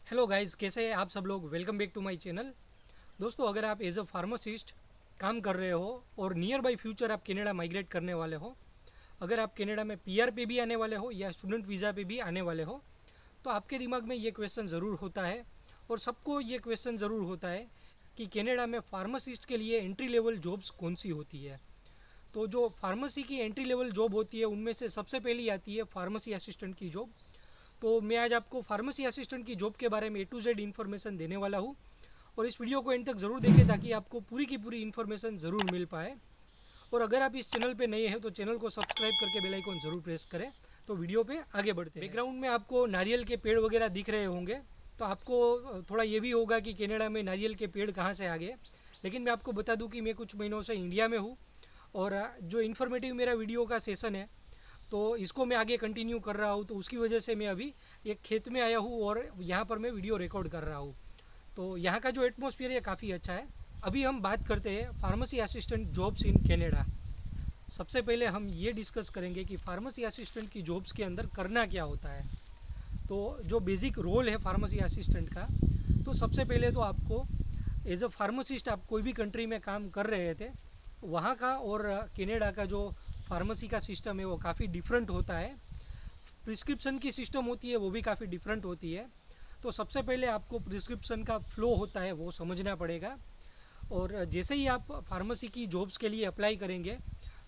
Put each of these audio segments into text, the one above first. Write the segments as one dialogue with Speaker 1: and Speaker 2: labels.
Speaker 1: Hello guys, कैसे हैं आप सब लोग। Welcome back to my channel. दोस्तों, अगर आप एज अ फार्मासिस्ट काम कर रहे हो और नियर बाई फ्यूचर आप कनाडा माइग्रेट करने वाले हो, अगर आप कनाडा में पीआर पे भी आने वाले हो या स्टूडेंट वीज़ा पे भी आने वाले हो, तो आपके दिमाग में ये क्वेश्चन ज़रूर होता है और सबको ये क्वेश्चन ज़रूर होता है कि कनाडा में फार्मासिस्ट के लिए एंट्री लेवल जॉब्स कौन सी होती है। तो जो फार्मेसी की एंट्री लेवल जॉब होती है उनमें से सबसे पहली आती है फार्मेसी असिस्टेंट की जॉब। तो मैं आज आपको फार्मेसी असिस्टेंट की जॉब के बारे में A to Z इन्फॉर्मेशन देने वाला हूँ और इस वीडियो को एंड तक ज़रूर देखें ताकि आपको पूरी की पूरी इन्फॉर्मेशन ज़रूर मिल पाए। और अगर आप इस चैनल पे नए हैं तो चैनल को सब्सक्राइब करके बेल आइकन ज़रूर प्रेस करें। तो वीडियो पे आगे बढ़ते हैं। बैकग्राउंड में आपको नारियल के पेड़ वगैरह दिख रहे होंगे, तो आपको थोड़ा ये भी होगा कि कनाडा में नारियल के पेड़ कहाँ से आ गए। लेकिन मैं आपको बता दूँ कि मैं कुछ महीनों से इंडिया में हूँ और जो इन्फॉर्मेटिव मेरा वीडियो का सेशन है तो इसको मैं आगे कंटिन्यू कर रहा हूँ, तो उसकी वजह से मैं अभी एक खेत में आया हूँ और यहाँ पर मैं वीडियो रिकॉर्ड कर रहा हूँ। तो यहाँ का जो एटमॉस्फेयर है काफ़ी अच्छा है। अभी हम बात करते हैं pharmacy assistant jobs in Canada. सबसे पहले हम ये डिस्कस करेंगे कि फार्मेसी असिस्टेंट की जॉब्स के अंदर करना क्या होता है। तो जो बेसिक रोल है फार्मेसी असिस्टेंट का, तो सबसे पहले तो आपको एज अ फार्मासिस्ट आप कोई भी कंट्री में काम कर रहे थे, वहाँ का और कनाडा का जो फार्मेसी का सिस्टम है वो काफ़ी डिफरेंट होता है। प्रिस्क्रिप्शन की सिस्टम होती है वो भी काफ़ी डिफरेंट होती है। तो सबसे पहले आपको प्रिस्क्रिप्शन का फ़्लो होता है वो समझना पड़ेगा। और जैसे ही आप फार्मेसी की जॉब्स के लिए अप्लाई करेंगे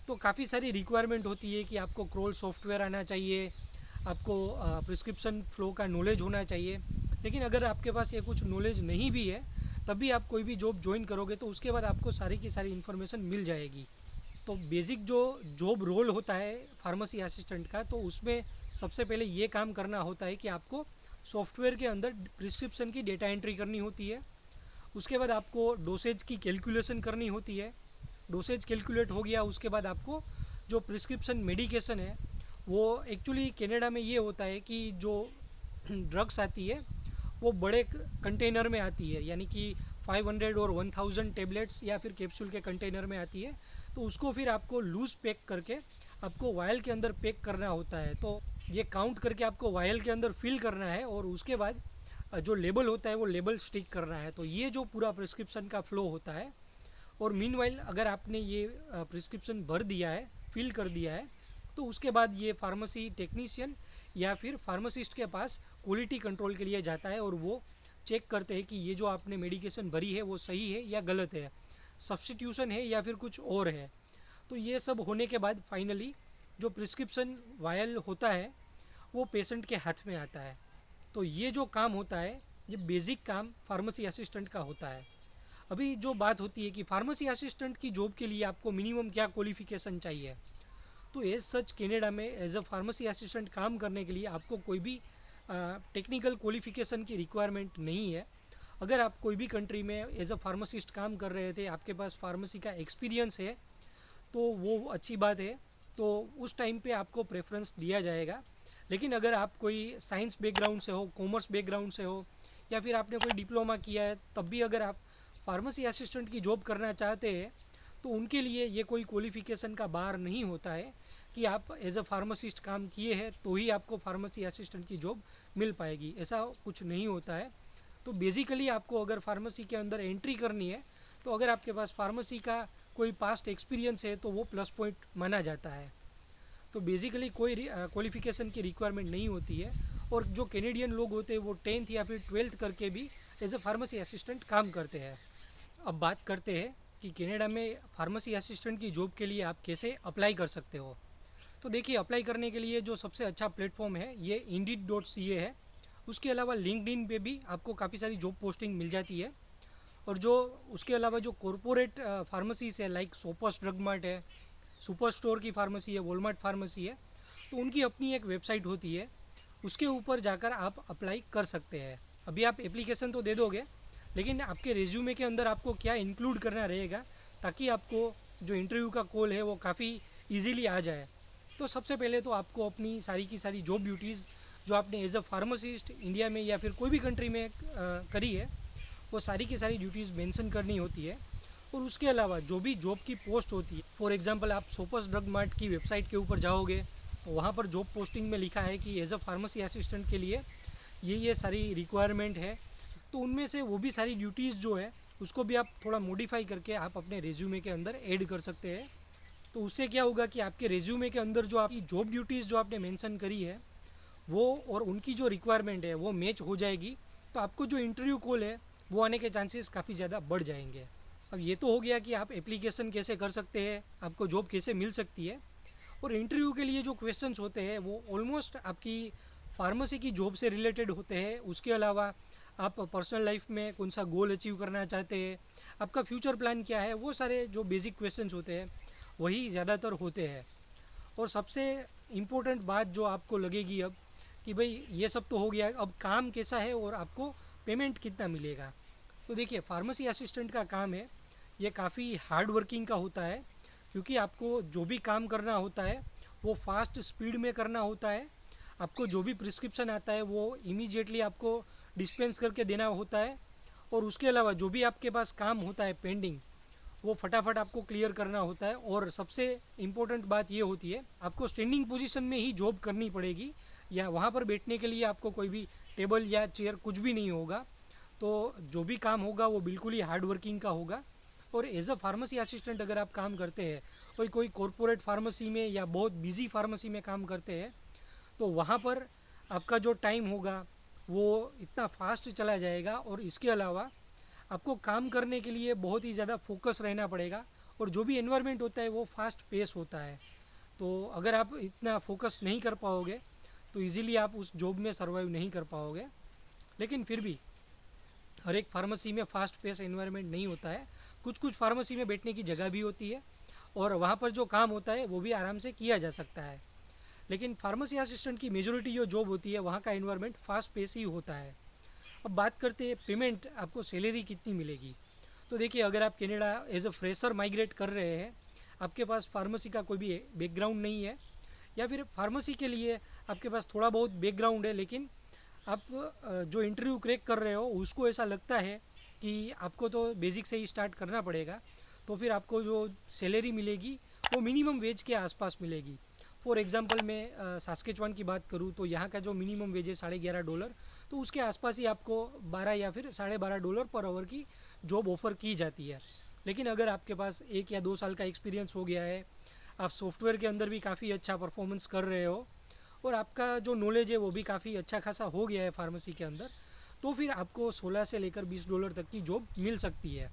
Speaker 1: तो काफ़ी सारी रिक्वायरमेंट होती है कि आपको क्रोल सॉफ्टवेयर आना चाहिए, आपको प्रिस्क्रिप्शन फ़्लो का नॉलेज होना चाहिए। लेकिन अगर आपके पास ये कुछ नॉलेज नहीं भी है तब भी आप कोई भी जॉब ज्वाइन करोगे तो उसके बाद आपको सारी की सारी इन्फॉर्मेशन मिल जाएगी। तो बेसिक जो जॉब रोल होता है फार्मेसी असिस्टेंट का, तो उसमें सबसे पहले ये काम करना होता है कि आपको सॉफ्टवेयर के अंदर प्रिस्क्रिप्शन की डेटा एंट्री करनी होती है। उसके बाद आपको डोसेज की कैलकुलेशन करनी होती है। डोसेज कैलकुलेट हो गया उसके बाद आपको जो प्रिस्क्रिप्शन मेडिकेशन है वो एक्चुअली कनाडा में ये होता है कि जो ड्रग्स आती है वो बड़े कंटेनर में आती है, यानी कि 500 और 1000 टेबलेट्स या फिर कैप्सूल के कंटेनर में आती है। तो उसको फिर आपको लूज़ पैक करके आपको वायल के अंदर पैक करना होता है। तो ये काउंट करके आपको वायल के अंदर फिल करना है और उसके बाद जो लेबल होता है वो लेबल स्टिक करना है। तो ये जो पूरा प्रिस्क्रिप्शन का फ़्लो होता है। और मीनवाइल अगर आपने ये प्रिस्क्रिप्शन भर दिया है, फिल कर दिया है, तो उसके बाद ये फार्मेसी टेक्नीशियन या फिर फार्मासिस्ट के पास क्वालिटी कंट्रोल के लिए जाता है और वो चेक करते हैं कि ये जो आपने मेडिकेशन भरी है वो सही है या गलत है, सब्स्टिट्यूशन है या फिर कुछ और है। तो ये सब होने के बाद फाइनली जो प्रिस्क्रिप्शन वायल होता है वो पेशेंट के हाथ में आता है। तो ये जो काम होता है ये बेसिक काम फार्मेसी असिस्टेंट का होता है। अभी जो बात होती है कि फार्मेसी असिस्टेंट की जॉब के लिए आपको मिनिमम क्या क्वालिफ़िकेशन चाहिए, तो एज सच कनाडा में एज अ फार्मेसी असिस्टेंट काम करने के लिए आपको कोई भी टेक्निकल क्वालिफ़िकेशन की रिक्वायरमेंट नहीं है। अगर आप कोई भी कंट्री में एज अ फार्मासिस्ट काम कर रहे थे, आपके पास फार्मेसी का एक्सपीरियंस है, तो वो अच्छी बात है। तो उस टाइम पे आपको प्रेफरेंस दिया जाएगा। लेकिन अगर आप कोई साइंस बैकग्राउंड से हो, कॉमर्स बैकग्राउंड से हो या फिर आपने कोई डिप्लोमा किया है, तब भी अगर आप फार्मेसी असिस्टेंट की जॉब करना चाहते हैं तो उनके लिए ये कोई क्वालिफ़िकेशन का बार नहीं होता है कि आप एज अ फार्मासिस्ट काम किए हैं तो ही आपको फार्मेसी असिस्टेंट की जॉब मिल पाएगी, ऐसा कुछ नहीं होता है। तो बेसिकली आपको अगर फार्मेसी के अंदर एंट्री करनी है तो अगर आपके पास फार्मेसी का कोई पास्ट एक्सपीरियंस है तो वो प्लस पॉइंट माना जाता है। तो बेसिकली कोई क्वालिफ़िकेशन की रिक्वायरमेंट नहीं होती है। और जो कैनेडियन लोग होते हैं वो 10th या फिर 12th करके भी एज अ फार्मेसी असिस्टेंट काम करते हैं। अब बात करते हैं कि कनाडा में फार्मेसी असिस्टेंट की जॉब के लिए आप कैसे अप्लाई कर सकते हो। तो देखिए, अप्लाई करने के लिए जो सबसे अच्छा प्लेटफॉर्म है ये Indeed.ca है। उसके अलावा लिंक्डइन पे भी आपको काफ़ी सारी जॉब पोस्टिंग मिल जाती है। और जो उसके अलावा जो कॉरपोरेट फार्मेसीज है लाइक सोपर्स ड्रग मार्ट है, सुपर स्टोर की फार्मेसी है, वॉलमार्ट फार्मेसी है, तो उनकी अपनी एक वेबसाइट होती है, उसके ऊपर जाकर आप अप्लाई कर सकते हैं। अभी आप एप्लीकेशन तो दे दोगे लेकिन आपके रिज्यूमे के अंदर आपको क्या इंक्लूड करना रहेगा ताकि आपको जो इंटरव्यू का कॉल है वो काफ़ी इजीली आ जाए। तो सबसे पहले तो आपको अपनी सारी की सारी जॉब ड्यूटीज़ जो आपने एज अ फार्मासिस्ट इंडिया में या फिर कोई भी कंट्री में करी है वो सारी की सारी ड्यूटीज़ मेंशन करनी होती है। और उसके अलावा जो भी जॉब की पोस्ट होती है, फॉर एग्जांपल आप सोपर्स ड्रग मार्ट की वेबसाइट के ऊपर जाओगे तो वहाँ पर जॉब पोस्टिंग में लिखा है कि एज अ फार्मेसी असिस्टेंट के लिए ये सारी रिक्वायरमेंट है। तो उनमें से वो भी सारी ड्यूटीज़ जो है उसको भी आप थोड़ा मॉडिफाई करके आप अपने रेज्यूमे के अंदर ऐड कर सकते हैं। तो उससे क्या होगा कि आपके रेज्यूमे के अंदर जो आपकी जॉब ड्यूटीज़ जो आपने मेंशन करी है वो और उनकी जो रिक्वायरमेंट है वो मैच हो जाएगी। तो आपको जो इंटरव्यू कॉल है वो आने के चांसेस काफ़ी ज़्यादा बढ़ जाएंगे। अब ये तो हो गया कि आप एप्लीकेशन कैसे कर सकते हैं, आपको जॉब कैसे मिल सकती है। और इंटरव्यू के लिए जो क्वेश्चंस होते हैं वो ऑलमोस्ट आपकी फार्मेसी की जॉब से रिलेटेड होते हैं। उसके अलावा आप पर्सनल लाइफ में कौन सा गोल अचीव करना चाहते हैं, आपका फ्यूचर प्लान क्या है, वो सारे जो बेसिक क्वेश्चंस होते हैं वही ज़्यादातर होते हैं। और सबसे इम्पोर्टेंट बात जो आपको लगेगी अब कि भाई ये सब तो हो गया, अब काम कैसा है और आपको पेमेंट कितना मिलेगा। तो देखिए, फार्मेसी असिस्टेंट का काम है ये काफ़ी हार्ड वर्किंग का होता है, क्योंकि आपको जो भी काम करना होता है वो फास्ट स्पीड में करना होता है। आपको जो भी प्रिस्क्रिप्शन आता है वो इमीडिएटली आपको डिस्पेंस करके देना होता है। और उसके अलावा जो भी आपके पास काम होता है पेंडिंग, वो फटाफट आपको क्लियर करना होता है। और सबसे इम्पोर्टेंट बात ये होती है, आपको स्टैंडिंग पोजीशन में ही जॉब करनी पड़ेगी, या वहाँ पर बैठने के लिए आपको कोई भी टेबल या चेयर कुछ भी नहीं होगा। तो जो भी काम होगा वो बिल्कुल ही हार्ड वर्किंग का होगा। और एज अ फार्मेसी असिस्टेंट अगर आप काम करते हैं कोई कॉरपोरेट फार्मेसी में या बहुत बिजी फार्मेसी में काम करते हैं, तो वहाँ पर आपका जो टाइम होगा वो इतना फास्ट चला जाएगा। और इसके अलावा आपको काम करने के लिए बहुत ही ज़्यादा फोकस रहना पड़ेगा, और जो भी एनवायरनमेंट होता है वो फास्ट पेस होता है। तो अगर आप इतना फोकस नहीं कर पाओगे तो इजीली आप उस जॉब में सर्वाइव नहीं कर पाओगे। लेकिन फिर भी हर एक फार्मेसी में फास्ट पेस एनवायरनमेंट नहीं होता है। कुछ कुछ फार्मेसी में बैठने की जगह भी होती है और वहाँ पर जो काम होता है वो भी आराम से किया जा सकता है। लेकिन फार्मेसी असिस्टेंट की मेजॉरिटी जो जॉब होती है वहाँ का एनवायरनमेंट फास्ट पेस ही होता है। अब बात करते हैं पेमेंट, आपको सैलरी कितनी मिलेगी। तो देखिए, अगर आप Canada as a fresher migrate कर रहे हैं, आपके पास फार्मेसी का कोई भी बैकग्राउंड नहीं है, या फिर फार्मेसी के लिए आपके पास थोड़ा बहुत बैकग्राउंड है, लेकिन आप जो इंटरव्यू क्रैक कर रहे हो उसको ऐसा लगता है कि आपको तो बेसिक से ही स्टार्ट करना पड़ेगा, तो फिर आपको जो सैलरी मिलेगी वो मिनिमम वेज के आसपास मिलेगी। फॉर एग्जांपल मैं सास्केचुआन की बात करूँ तो यहाँ का जो मिनिमम वेज है $11.5, तो उसके आसपास ही आपको 12 या फिर $12.5 पर आवर की जॉब ऑफ़र की जाती है। लेकिन अगर आपके पास 1 या 2 साल का एक्सपीरियंस हो गया है, आप सॉफ्टवेयर के अंदर भी काफ़ी अच्छा परफॉर्मेंस कर रहे हो, और आपका जो नॉलेज है वो भी काफ़ी अच्छा खासा हो गया है फार्मेसी के अंदर, तो फिर आपको 16 से लेकर $20 तक की जॉब मिल सकती है।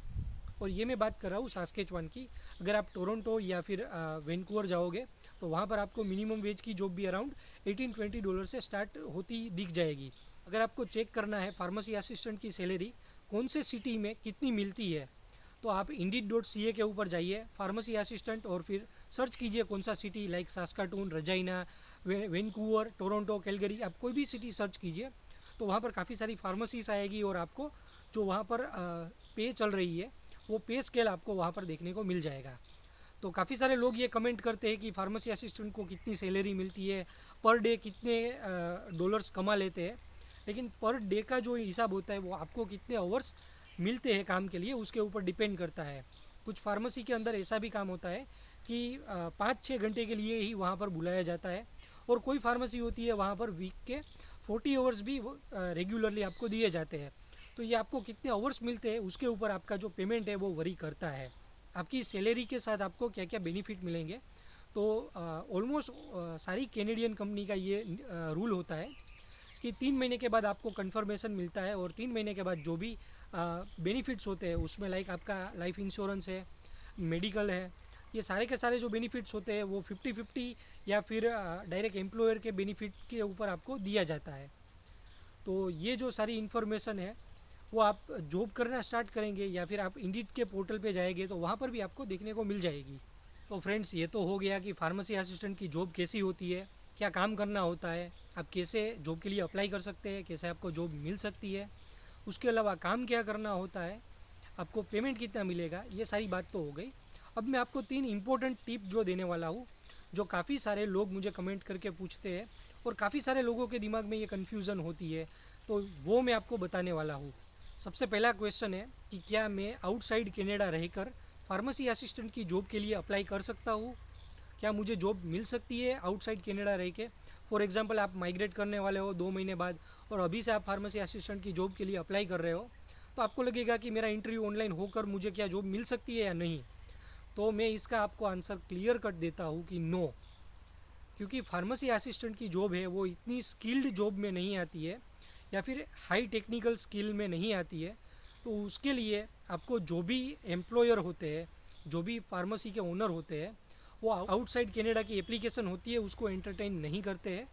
Speaker 1: और ये मैं बात कर रहा हूँ सास्केचुआन की। अगर आप टोरंटो या फिर वैंकूवर जाओगे तो वहाँ पर आपको मिनिमम वेज की जॉब भी अराउंड $18-20 से स्टार्ट होती दिख जाएगी। अगर आपको चेक करना है फार्मेसी असिस्टेंट की सैलरी कौन से सिटी में कितनी मिलती है, तो आप indeed.ca के ऊपर जाइए, फार्मेसी असिस्टेंट, और फिर सर्च कीजिए कौन सा city, like Saskatoon, Regina, Vancouver, Toronto, Calgary, आप कोई भी सिटी सर्च कीजिए तो वहाँ पर काफ़ी सारी फार्मेसीज आएगी, और आपको जो वहाँ पर पे चल रही है वो पे स्केल आपको वहाँ पर देखने को मिल जाएगा। तो काफ़ी सारे लोग ये कमेंट करते हैं कि फार्मेसी असिस्टेंट को कितनी सैलरी मिलती है, पर डे कितने डॉलर्स कमा लेते हैं। लेकिन पर डे का जो हिसाब होता है वो आपको कितने आवर्स मिलते हैं काम के लिए उसके ऊपर डिपेंड करता है। कुछ फार्मेसी के अंदर ऐसा भी काम होता है कि 5-6 घंटे के लिए ही वहाँ पर बुलाया जाता है, और कोई फार्मेसी होती है वहाँ पर वीक के 40 आवर्स भी रेगुलरली आपको दिए जाते हैं। तो ये आपको कितने आवर्स मिलते हैं उसके ऊपर आपका जो पेमेंट है वो वरी करता है। आपकी सैलरी के साथ आपको क्या क्या बेनिफिट मिलेंगे, तो ऑलमोस्ट सारी कैनेडियन कंपनी का ये रूल होता है कि 3 महीने के बाद आपको कंफर्मेशन मिलता है, और 3 महीने के बाद जो भी बेनिफिट्स होते हैं उसमें लाइक आपका लाइफ इंश्योरेंस है, मेडिकल है, ये सारे के सारे जो बेनिफिट्स होते हैं वो 50-50 या फिर डायरेक्ट एम्प्लॉयर के बेनिफिट के ऊपर आपको दिया जाता है। तो ये जो सारी इन्फॉर्मेशन है वो आप जॉब करना स्टार्ट करेंगे या फिर आप इंडीड के पोर्टल पे जाएंगे तो वहाँ पर भी आपको देखने को मिल जाएगी। तो फ्रेंड्स, ये तो हो गया कि फार्मेसी असिस्टेंट की जॉब कैसी होती है, क्या काम करना होता है, आप कैसे जॉब के लिए अप्लाई कर सकते हैं, कैसे आपको जॉब मिल सकती है, उसके अलावा काम क्या करना होता है, आपको पेमेंट कितना मिलेगा, ये सारी बात तो हो गई। अब मैं आपको 3 इम्पोर्टेंट टिप जो देने वाला हूँ, जो काफ़ी सारे लोग मुझे कमेंट करके पूछते हैं और काफ़ी सारे लोगों के दिमाग में ये कन्फ्यूज़न होती है, तो वो मैं आपको बताने वाला हूँ। सबसे पहला क्वेश्चन है कि क्या मैं आउटसाइड कनाडा रहकर फार्मेसी असिस्टेंट की जॉब के लिए अप्लाई कर सकता हूँ, क्या मुझे जॉब मिल सकती है आउटसाइड कनाडा रह के। फॉर एग्जांपल आप माइग्रेट करने वाले हो 2 महीने बाद और अभी से आप फार्मेसी असिस्टेंट की जॉब के लिए अप्लाई कर रहे हो, तो आपको लगेगा कि मेरा इंटरव्यू ऑनलाइन होकर मुझे क्या जॉब मिल सकती है या नहीं। तो मैं इसका आपको आंसर क्लियर कट देता हूँ कि नो, क्योंकि फार्मेसी असिस्टेंट की जॉब है वो इतनी स्किल्ड जॉब में नहीं आती है या फिर हाई टेक्निकल स्किल में नहीं आती है। तो उसके लिए आपको जो भी एम्प्लॉयर होते हैं, जो भी फार्मेसी के ओनर होते हैं, वो आउटसाइड कनाडा की एप्लीकेशन होती है उसको एंटरटेन नहीं करते हैं।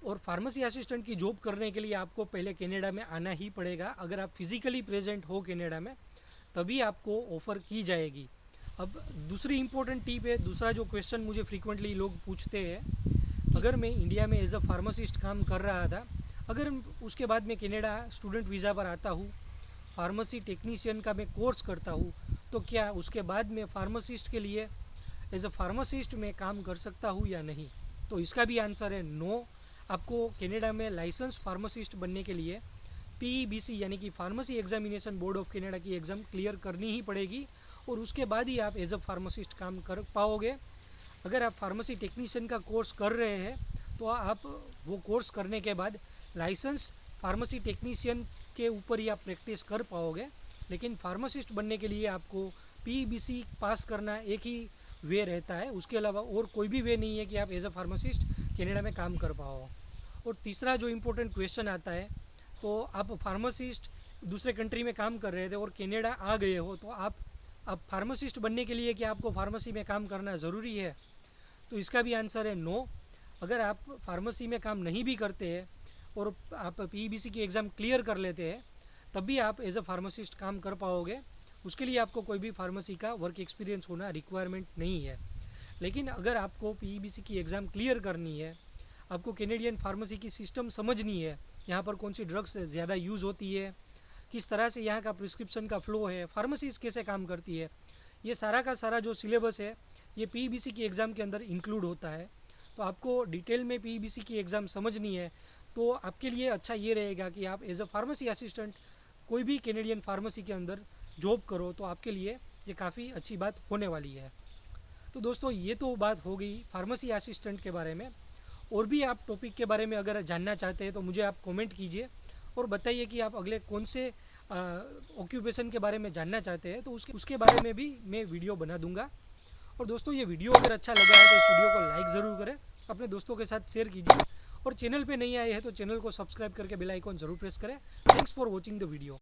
Speaker 1: और फार्मेसी असिस्टेंट की जॉब करने के लिए आपको पहले कनाडा में आना ही पड़ेगा। अगर आप फिज़िकली प्रेजेंट हो कनाडा में तभी आपको ऑफ़र की जाएगी। अब दूसरी इंपॉर्टेंट टिप है, दूसरा जो क्वेश्चन मुझे फ्रीक्वेंटली लोग पूछते हैं, अगर मैं इंडिया में एज अ फार्मासिस्ट काम कर रहा था, अगर उसके बाद मैं कनाडा स्टूडेंट वीज़ा पर आता हूँ, फार्मेसी टेक्नीशियन का मैं कोर्स करता हूँ, तो क्या उसके बाद मैं फार्मासिस्ट के लिए एज अ फार्मासिस्ट में काम कर सकता हूँ या नहीं। तो इसका भी आंसर है नो। आपको कनाडा में लाइसेंस फार्मासिस्ट बनने के लिए PEBC यानी कि pharmacy examination board of Canada की एग्ज़ाम क्लियर करनी ही पड़ेगी और उसके बाद ही आप एज अ फार्मासिस्ट काम कर पाओगे। अगर आप फार्मेसी टेक्नीशियन का कोर्स कर रहे हैं तो आप वो कोर्स करने के बाद लाइसेंस फार्मेसी टेक्नीशियन के ऊपर ही आप प्रैक्टिस कर पाओगे। लेकिन फार्मासिस्ट बनने के लिए आपको PEBC पास करना एक ही वे रहता है, उसके अलावा और कोई भी वे नहीं है कि आप एज अ फार्मासिस्ट कनाडा में काम कर पाओ। और तीसरा जो इम्पोर्टेंट क्वेश्चन आता है, तो आप फार्मासिस्ट दूसरे कंट्री में काम कर रहे थे और कनाडा आ गए हो, तो आप फार्मासिस्ट बनने के लिए क्या आपको फार्मेसी में काम करना ज़रूरी है। तो इसका भी आंसर है नो। अगर आप फार्मेसी में काम नहीं भी करते हैं और आप PEBC की एग्ज़ाम क्लियर कर लेते हैं तब भी आप एज अ फार्मासिस्ट काम कर पाओगे। उसके लिए आपको कोई भी फार्मेसी का वर्क एक्सपीरियंस होना रिक्वायरमेंट नहीं है। लेकिन अगर आपको PEBC की एग्ज़ाम क्लियर करनी है, आपको कैनेडियन फार्मेसी की सिस्टम समझनी है, यहाँ पर कौन सी ड्रग्स ज़्यादा यूज़ होती है, किस तरह से यहाँ का प्रिस्क्रिप्शन का फ़्लो है, फार्मेसीज कैसे काम करती है, ये सारा का सारा जो सिलेबस है ये PEBC की एग्ज़ाम के अंदर इंक्लूड होता है। तो आपको डिटेल में PEBC की एग्ज़ाम समझनी है तो आपके लिए अच्छा ये रहेगा कि आप एज अ फार्मेसी असिस्टेंट कोई भी कैनेडियन फार्मेसी के अंदर जॉब करो, तो आपके लिए ये काफ़ी अच्छी बात होने वाली है। तो दोस्तों ये तो बात हो गई फार्मेसी असिस्टेंट के बारे में। और भी आप टॉपिक के बारे में अगर जानना चाहते हैं तो मुझे आप कमेंट कीजिए और बताइए कि आप अगले कौन से ऑक्यूपेशन के बारे में जानना चाहते हैं, तो उसके बारे में भी मैं वीडियो बना दूंगा। और दोस्तों ये वीडियो अगर अच्छा लगा है तो इस वीडियो को लाइक ज़रूर करें, अपने दोस्तों के साथ शेयर कीजिए और चैनल पे नहीं आए हैं तो चैनल को सब्सक्राइब करके बेल आइकॉन ज़रूर प्रेस करें। Thanks for watching the video.